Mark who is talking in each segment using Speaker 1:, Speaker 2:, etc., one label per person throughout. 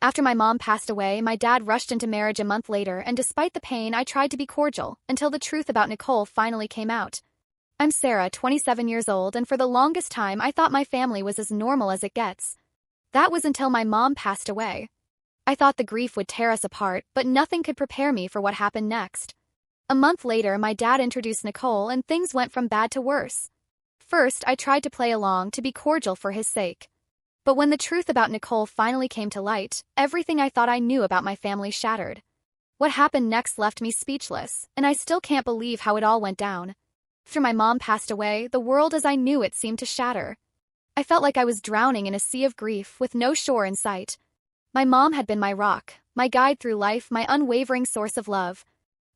Speaker 1: After my mom passed away, my dad rushed into marriage a month later, and despite the pain, I tried to be cordial until the truth about Nicole finally came out. I'm Sarah, 27 years old, and for the longest time I thought my family was as normal as it gets. That was until my mom passed away. I thought the grief would tear us apart, but nothing could prepare me for what happened next. A month later, my dad introduced Nicole, and things went from bad to worse. First, I tried to play along, to be cordial for his sake. But when the truth about Nicole finally came to light, everything I thought I knew about my family shattered. What happened next left me speechless, and I still can't believe how it all went down. After my mom passed away, the world as I knew it seemed to shatter. I felt like I was drowning in a sea of grief with no shore in sight. My mom had been my rock, my guide through life, my unwavering source of love.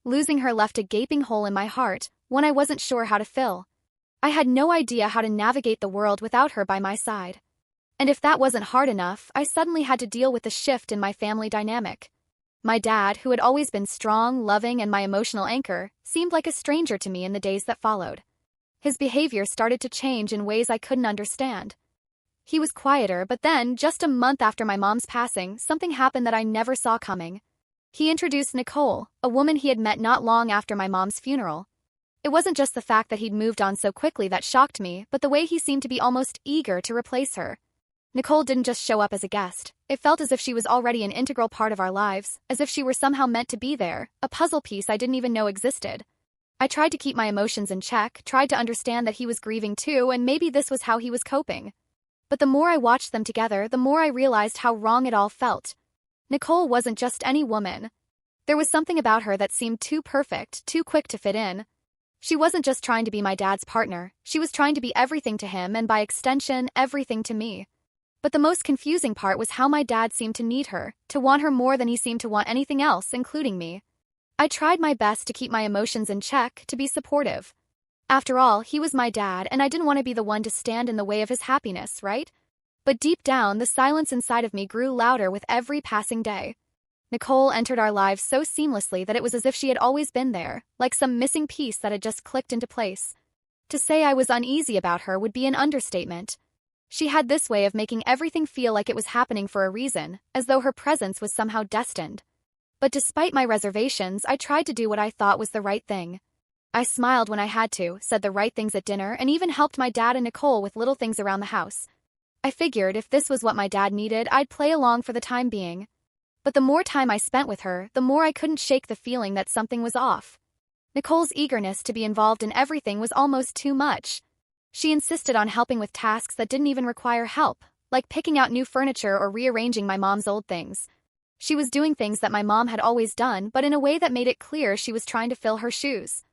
Speaker 1: Losing her left a gaping hole in my heart, one I wasn't sure how to fill. I had no idea how to navigate the world without her by my side. And if that wasn't hard enough, I suddenly had to deal with the shift in my family dynamic. My dad, who had always been strong, loving, and my emotional anchor, seemed like a stranger to me in the days that followed. His behavior started to change in ways I couldn't understand. He was quieter, but then, just a month after my mom's passing, something happened that I never saw coming. He introduced Nicole, a woman he had met not long after my mom's funeral. It wasn't just the fact that he'd moved on so quickly that shocked me, but the way he seemed to be almost eager to replace her. Nicole didn't just show up as a guest. It felt as if she was already an integral part of our lives, as if she were somehow meant to be there, a puzzle piece I didn't even know existed. I tried to keep my emotions in check, tried to understand that he was grieving too, and maybe this was how he was coping. But the more I watched them together, the more I realized how wrong it all felt. Nicole wasn't just any woman. There was something about her that seemed too perfect, too quick to fit in. She wasn't just trying to be my dad's partner, she was trying to be everything to him and by extension, everything to me. But the most confusing part was how my dad seemed to need her, to want her more than he seemed to want anything else, including me. I tried my best to keep my emotions in check, to be supportive. After all, he was my dad, and I didn't want to be the one to stand in the way of his happiness, right? But deep down, the silence inside of me grew louder with every passing day. Nicole entered our lives so seamlessly that it was as if she had always been there, like some missing piece that had just clicked into place. To say I was uneasy about her would be an understatement. She had this way of making everything feel like it was happening for a reason, as though her presence was somehow destined. But despite my reservations, I tried to do what I thought was the right thing. I smiled when I had to, said the right things at dinner, and even helped my dad and Nicole with little things around the house. I figured if this was what my dad needed, I'd play along for the time being. But the more time I spent with her, the more I couldn't shake the feeling that something was off. Nicole's eagerness to be involved in everything was almost too much. She insisted on helping with tasks that didn't even require help, like picking out new furniture or rearranging my mom's old things. She was doing things that my mom had always done, but in a way that made it clear she was trying to fill her shoes.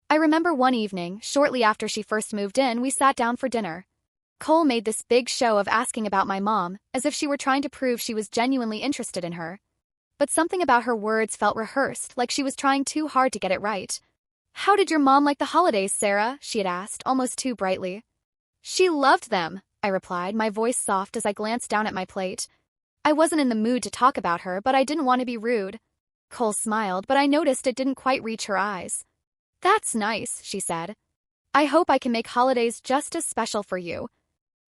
Speaker 1: I remember one evening, shortly after she first moved in, we sat down for dinner. Cole made this big show of asking about my mom, as if she were trying to prove she was genuinely interested in her. But something about her words felt rehearsed, like she was trying too hard to get it right. "How did your mom like the holidays, Sarah?" she had asked, almost too brightly. "She loved them," I replied, my voice soft as I glanced down at my plate. I wasn't in the mood to talk about her, but I didn't want to be rude. Cole smiled, but I noticed it didn't quite reach her eyes. "That's nice," she said. "I hope I can make holidays just as special for you."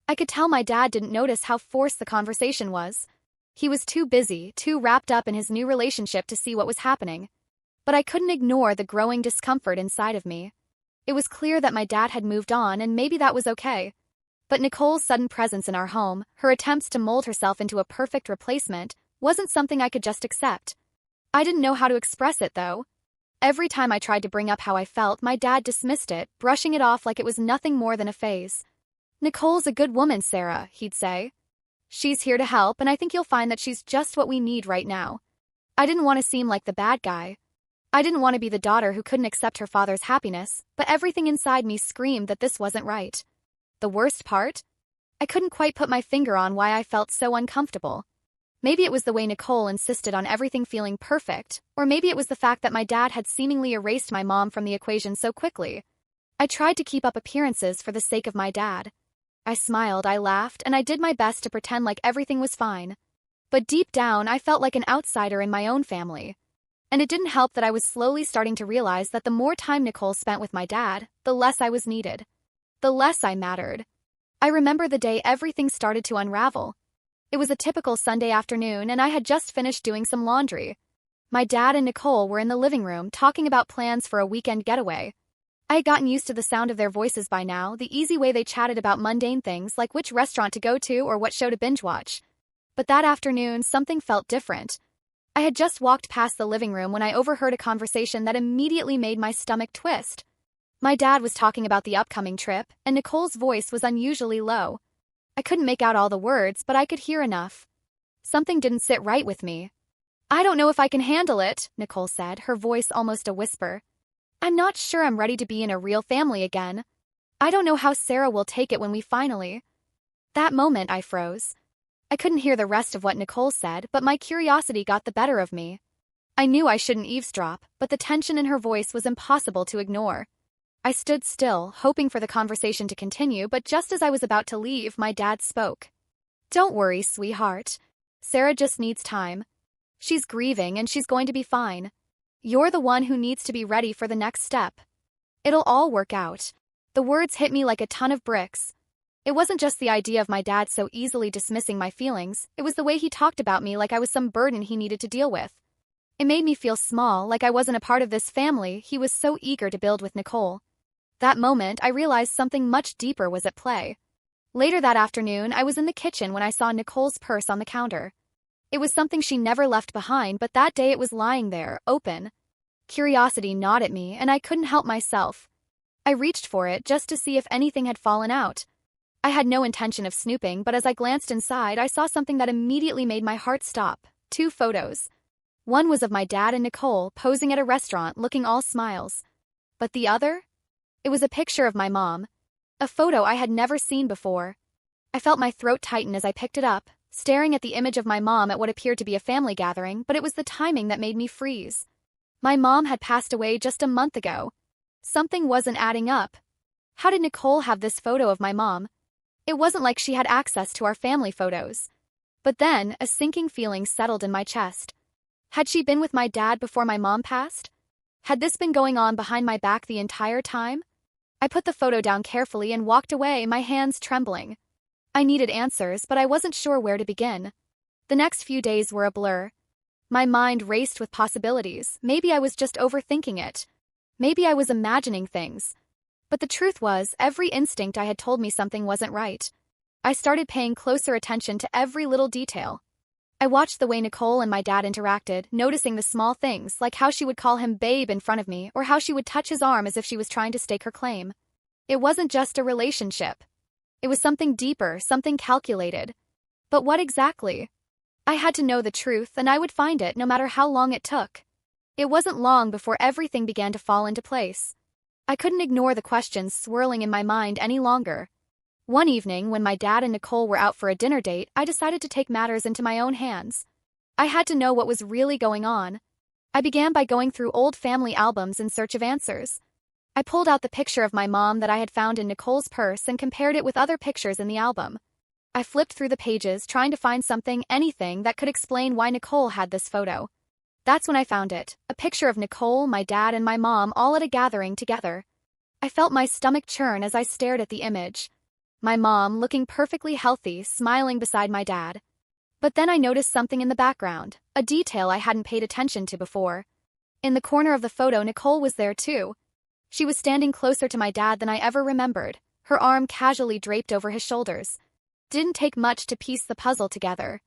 Speaker 1: I could tell my dad didn't notice how forced the conversation was. He was too busy, too wrapped up in his new relationship to see what was happening. But I couldn't ignore the growing discomfort inside of me. It was clear that my dad had moved on, and maybe that was okay. But Nicole's sudden presence in our home, her attempts to mold herself into a perfect replacement, wasn't something I could just accept. I didn't know how to express it, though. Every time I tried to bring up how I felt, my dad dismissed it, brushing it off like it was nothing more than a phase. "Nicole's a good woman, Sarah," he'd say. "She's here to help, and I think you'll find that she's just what we need right now." I didn't want to seem like the bad guy. I didn't want to be the daughter who couldn't accept her father's happiness, but everything inside me screamed that this wasn't right. The worst part? I couldn't quite put my finger on why I felt so uncomfortable. Maybe it was the way Nicole insisted on everything feeling perfect, or maybe it was the fact that my dad had seemingly erased my mom from the equation so quickly. I tried to keep up appearances for the sake of my dad. I smiled, I laughed, and I did my best to pretend like everything was fine. But deep down, I felt like an outsider in my own family. And it didn't help that I was slowly starting to realize that the more time Nicole spent with my dad, the less I was needed. The less I mattered. I remember the day everything started to unravel. It was a typical Sunday afternoon and I had just finished doing some laundry. My dad and Nicole were in the living room talking about plans for a weekend getaway. I had gotten used to the sound of their voices by now, the easy way they chatted about mundane things like which restaurant to go to or what show to binge watch. But that afternoon, something felt different. I had just walked past the living room when I overheard a conversation that immediately made my stomach twist. My dad was talking about the upcoming trip, and Nicole's voice was unusually low. I couldn't make out all the words, but I could hear enough. Something didn't sit right with me. "I don't know if I can handle it," Nicole said, her voice almost a whisper. "I'm not sure I'm ready to be in a real family again. I don't know how Sarah will take it when we finally—" That moment I froze. I couldn't hear the rest of what Nicole said, but my curiosity got the better of me. I knew I shouldn't eavesdrop, but the tension in her voice was impossible to ignore. I stood still, hoping for the conversation to continue, but just as I was about to leave, my dad spoke. "Don't worry, sweetheart. Sarah just needs time. She's grieving and she's going to be fine. You're the one who needs to be ready for the next step. It'll all work out." The words hit me like a ton of bricks. It wasn't just the idea of my dad so easily dismissing my feelings, it was the way he talked about me like I was some burden he needed to deal with. It made me feel small, like I wasn't a part of this family he was so eager to build with Nicole. That moment, I realized something much deeper was at play. Later that afternoon, I was in the kitchen when I saw Nicole's purse on the counter. It was something she never left behind, but that day it was lying there, open. Curiosity gnawed at me, and I couldn't help myself. I reached for it just to see if anything had fallen out. I had no intention of snooping, but as I glanced inside, I saw something that immediately made my heart stop. 2 photos. One was of my dad and Nicole posing at a restaurant looking all smiles. But the other? It was a picture of my mom. A photo I had never seen before. I felt my throat tighten as I picked it up, staring at the image of my mom at what appeared to be a family gathering, but it was the timing that made me freeze. My mom had passed away just a month ago. Something wasn't adding up. How did Nicole have this photo of my mom? It wasn't like she had access to our family photos. But then, a sinking feeling settled in my chest. Had she been with my dad before my mom passed? Had this been going on behind my back the entire time? I put the photo down carefully and walked away, my hands trembling. I needed answers, but I wasn't sure where to begin. The next few days were a blur. My mind raced with possibilities. Maybe I was just overthinking it. Maybe I was imagining things. But the truth was, every instinct I had told me something wasn't right. I started paying closer attention to every little detail. I watched the way Nicole and my dad interacted, noticing the small things, like how she would call him babe in front of me, or how she would touch his arm as if she was trying to stake her claim. It wasn't just a relationship. It was something deeper, something calculated. But what exactly? I had to know the truth, and I would find it no matter how long it took. It wasn't long before everything began to fall into place. I couldn't ignore the questions swirling in my mind any longer. One evening, when my dad and Nicole were out for a dinner date, I decided to take matters into my own hands. I had to know what was really going on. I began by going through old family albums in search of answers. I pulled out the picture of my mom that I had found in Nicole's purse and compared it with other pictures in the album. I flipped through the pages, trying to find something, anything, that could explain why Nicole had this photo. That's when I found it, a picture of Nicole, my dad, and my mom all at a gathering together. I felt my stomach churn as I stared at the image. My mom, looking perfectly healthy, smiling beside my dad. But then I noticed something in the background, a detail I hadn't paid attention to before. In the corner of the photo, Nicole was there too. She was standing closer to my dad than I ever remembered, her arm casually draped over his shoulders. Didn't take much to piece the puzzle together.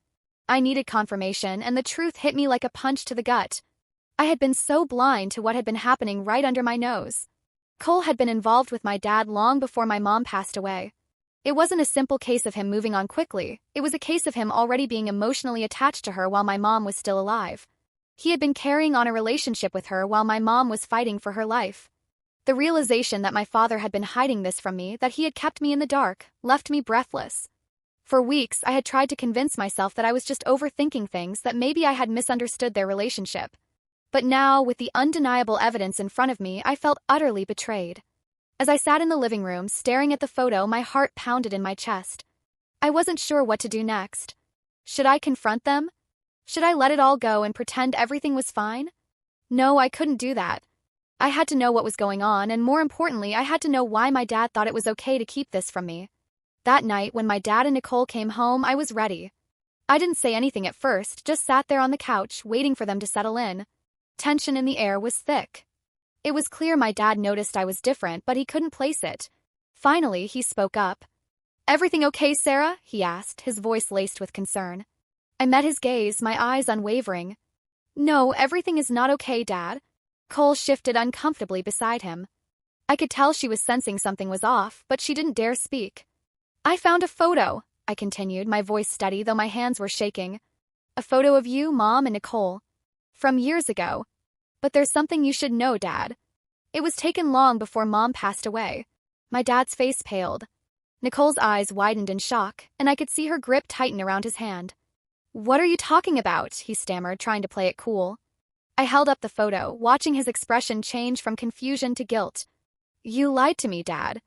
Speaker 1: I needed confirmation, and the truth hit me like a punch to the gut. I had been so blind to what had been happening right under my nose. Cole had been involved with my dad long before my mom passed away. It wasn't a simple case of him moving on quickly, it was a case of him already being emotionally attached to her while my mom was still alive. He had been carrying on a relationship with her while my mom was fighting for her life. The realization that my father had been hiding this from me, that he had kept me in the dark, left me breathless. For weeks, I had tried to convince myself that I was just overthinking things, that maybe I had misunderstood their relationship. But now, with the undeniable evidence in front of me, I felt utterly betrayed. As I sat in the living room, staring at the photo, my heart pounded in my chest. I wasn't sure what to do next. Should I confront them? Should I let it all go and pretend everything was fine? No, I couldn't do that. I had to know what was going on, and more importantly, I had to know why my dad thought it was okay to keep this from me. That night, when my dad and Nicole came home, I was ready. I didn't say anything at first, just sat there on the couch, waiting for them to settle in. Tension in the air was thick. It was clear my dad noticed I was different, but he couldn't place it. Finally, he spoke up. "Everything okay, Sarah?" he asked, his voice laced with concern. I met his gaze, my eyes unwavering. "No, everything is not okay, Dad." Nicole shifted uncomfortably beside him. I could tell she was sensing something was off, but she didn't dare speak. "I found a photo," I continued, my voice steady though my hands were shaking. "A photo of you, Mom, and Nicole. From years ago. But there's something you should know, Dad. It was taken long before Mom passed away." My dad's face paled. Nicole's eyes widened in shock, and I could see her grip tighten around his hand. "What are you talking about?" he stammered, trying to play it cool. I held up the photo, watching his expression change from confusion to guilt. "You lied to me, Dad.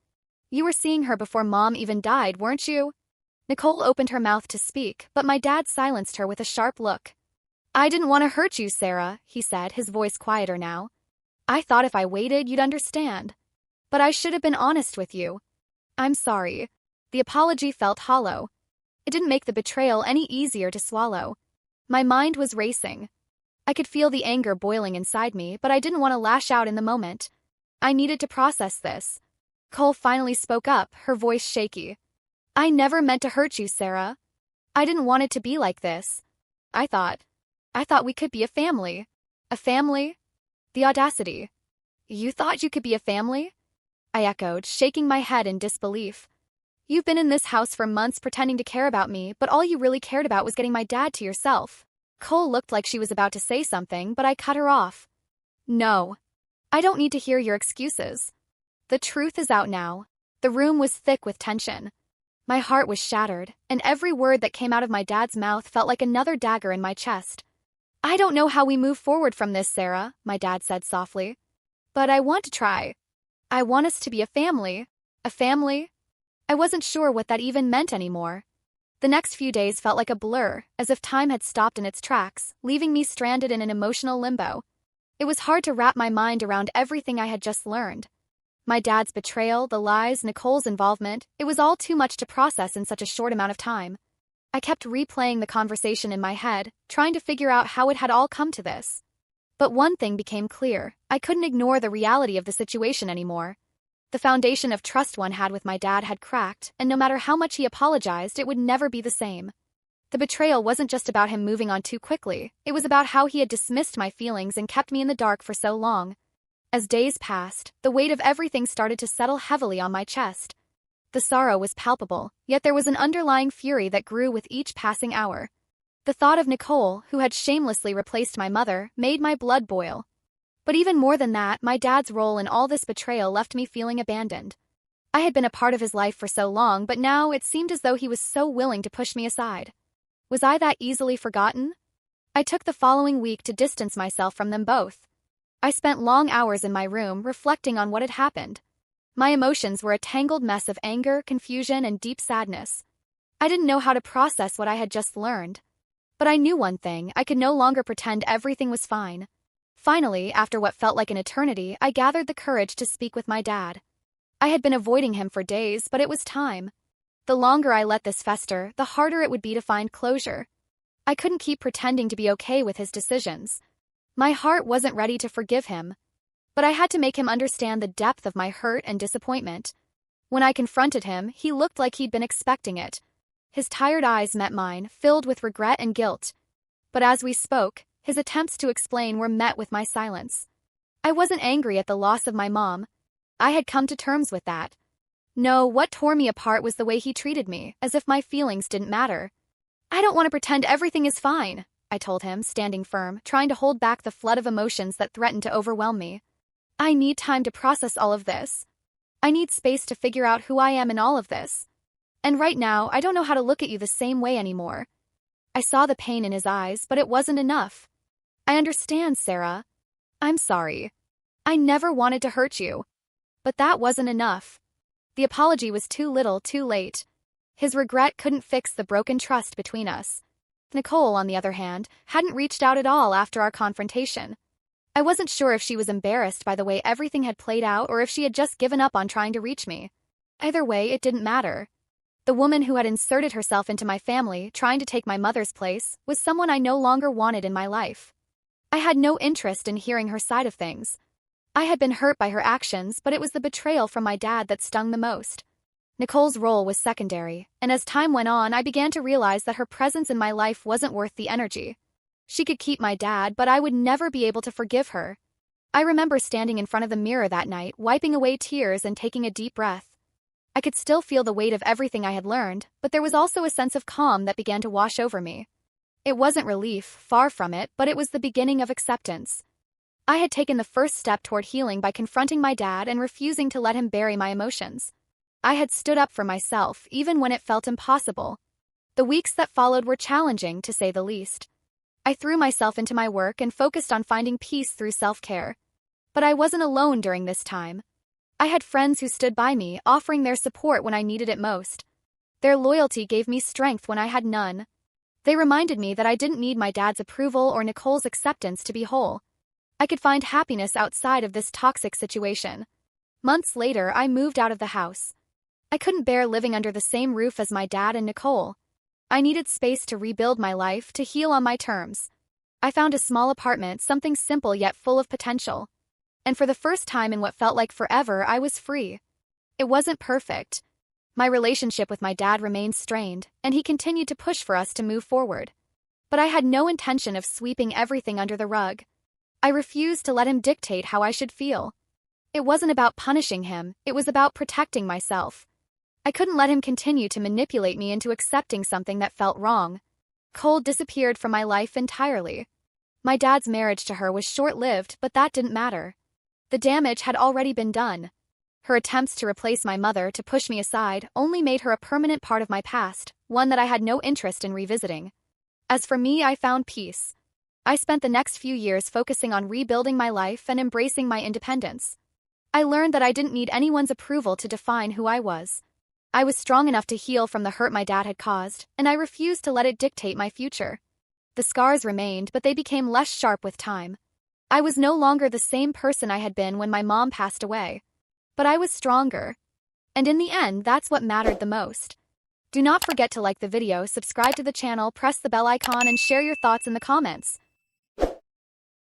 Speaker 1: You were seeing her before Mom even died, weren't you?" Nicole opened her mouth to speak, but my dad silenced her with a sharp look. "I didn't want to hurt you, Sarah," he said, his voice quieter now. "I thought if I waited, you'd understand. But I should have been honest with you. I'm sorry." The apology felt hollow. It didn't make the betrayal any easier to swallow. My mind was racing. I could feel the anger boiling inside me, but I didn't want to lash out in the moment. I needed to process this. Nicole finally spoke up, her voice shaky. "I never meant to hurt you, Sarah. I didn't want it to be like this. I thought we could be a family." "A family?" The audacity. "You thought you could be a family?" I echoed, shaking my head in disbelief. "You've been in this house for months pretending to care about me, but all you really cared about was getting my dad to yourself." Nicole looked like she was about to say something, but I cut her off. "No. I don't need to hear your excuses. The truth is out now." The room was thick with tension. My heart was shattered, and every word that came out of my dad's mouth felt like another dagger in my chest. "I don't know how we move forward from this, Sarah," my dad said softly. "But I want to try. I want us to be a family." A family? I wasn't sure what that even meant anymore. The next few days felt like a blur, as if time had stopped in its tracks, leaving me stranded in an emotional limbo. It was hard to wrap my mind around everything I had just learned. My dad's betrayal, the lies, Nicole's involvement, it was all too much to process in such a short amount of time. I kept replaying the conversation in my head, trying to figure out how it had all come to this. But one thing became clear: I couldn't ignore the reality of the situation anymore. The foundation of trust one had with my dad had cracked, and no matter how much he apologized, it would never be the same. The betrayal wasn't just about him moving on too quickly, it was about how he had dismissed my feelings and kept me in the dark for so long. As days passed, the weight of everything started to settle heavily on my chest. The sorrow was palpable, yet there was an underlying fury that grew with each passing hour. The thought of Nicole, who had shamelessly replaced my mother, made my blood boil. But even more than that, my dad's role in all this betrayal left me feeling abandoned. I had been a part of his life for so long, but now it seemed as though he was so willing to push me aside. Was I that easily forgotten? I took the following week to distance myself from them both. I spent long hours in my room reflecting on what had happened. My emotions were a tangled mess of anger, confusion, and deep sadness. I didn't know how to process what I had just learned. But I knew one thing: I could no longer pretend everything was fine. Finally, after what felt like an eternity, I gathered the courage to speak with my dad. I had been avoiding him for days, but it was time. The longer I let this fester, the harder it would be to find closure. I couldn't keep pretending to be okay with his decisions. My heart wasn't ready to forgive him. But I had to make him understand the depth of my hurt and disappointment. When I confronted him, he looked like he'd been expecting it. His tired eyes met mine, filled with regret and guilt. But as we spoke, his attempts to explain were met with my silence. I wasn't angry at the loss of my mom. I had come to terms with that. No, what tore me apart was the way he treated me, as if my feelings didn't matter. "I don't want to pretend everything is fine," I told him, standing firm, trying to hold back the flood of emotions that threatened to overwhelm me. "I need time to process all of this. I need space to figure out who I am in all of this. And right now, I don't know how to look at you the same way anymore." I saw the pain in his eyes, but it wasn't enough. "I understand, Sarah. I'm sorry. I never wanted to hurt you." But that wasn't enough. The apology was too little, too late. His regret couldn't fix the broken trust between us. Nicole, on the other hand, hadn't reached out at all after our confrontation. I wasn't sure if she was embarrassed by the way everything had played out or if she had just given up on trying to reach me. Either way, it didn't matter. The woman who had inserted herself into my family, trying to take my mother's place, was someone I no longer wanted in my life. I had no interest in hearing her side of things. I had been hurt by her actions, but it was the betrayal from my dad that stung the most. Nicole's role was secondary, and as time went on, I began to realize that her presence in my life wasn't worth the energy. She could keep my dad, but I would never be able to forgive her. I remember standing in front of the mirror that night, wiping away tears and taking a deep breath. I could still feel the weight of everything I had learned, but there was also a sense of calm that began to wash over me. It wasn't relief, far from it, but it was the beginning of acceptance. I had taken the first step toward healing by confronting my dad and refusing to let him bury my emotions. I had stood up for myself, even when it felt impossible. The weeks that followed were challenging, to say the least. I threw myself into my work and focused on finding peace through self-care. But I wasn't alone during this time. I had friends who stood by me, offering their support when I needed it most. Their loyalty gave me strength when I had none. They reminded me that I didn't need my dad's approval or Nicole's acceptance to be whole. I could find happiness outside of this toxic situation. Months later, I moved out of the house. I couldn't bear living under the same roof as my dad and Nicole. I needed space to rebuild my life, to heal on my terms. I found a small apartment, something simple yet full of potential. And for the first time in what felt like forever, I was free. It wasn't perfect. My relationship with my dad remained strained, and he continued to push for us to move forward. But I had no intention of sweeping everything under the rug. I refused to let him dictate how I should feel. It wasn't about punishing him, it was about protecting myself. I couldn't let him continue to manipulate me into accepting something that felt wrong. Cole disappeared from my life entirely. My dad's marriage to her was short-lived, but that didn't matter. The damage had already been done. Her attempts to replace my mother, to push me aside, only made her a permanent part of my past, one that I had no interest in revisiting. As for me, I found peace. I spent the next few years focusing on rebuilding my life and embracing my independence. I learned that I didn't need anyone's approval to define who I was. I was strong enough to heal from the hurt my dad had caused, and I refused to let it dictate my future. The scars remained, but they became less sharp with time. I was no longer the same person I had been when my mom passed away. But I was stronger. And in the end, that's what mattered the most. Do not forget to like the video, subscribe to the channel, press the bell icon, and share your thoughts in the comments.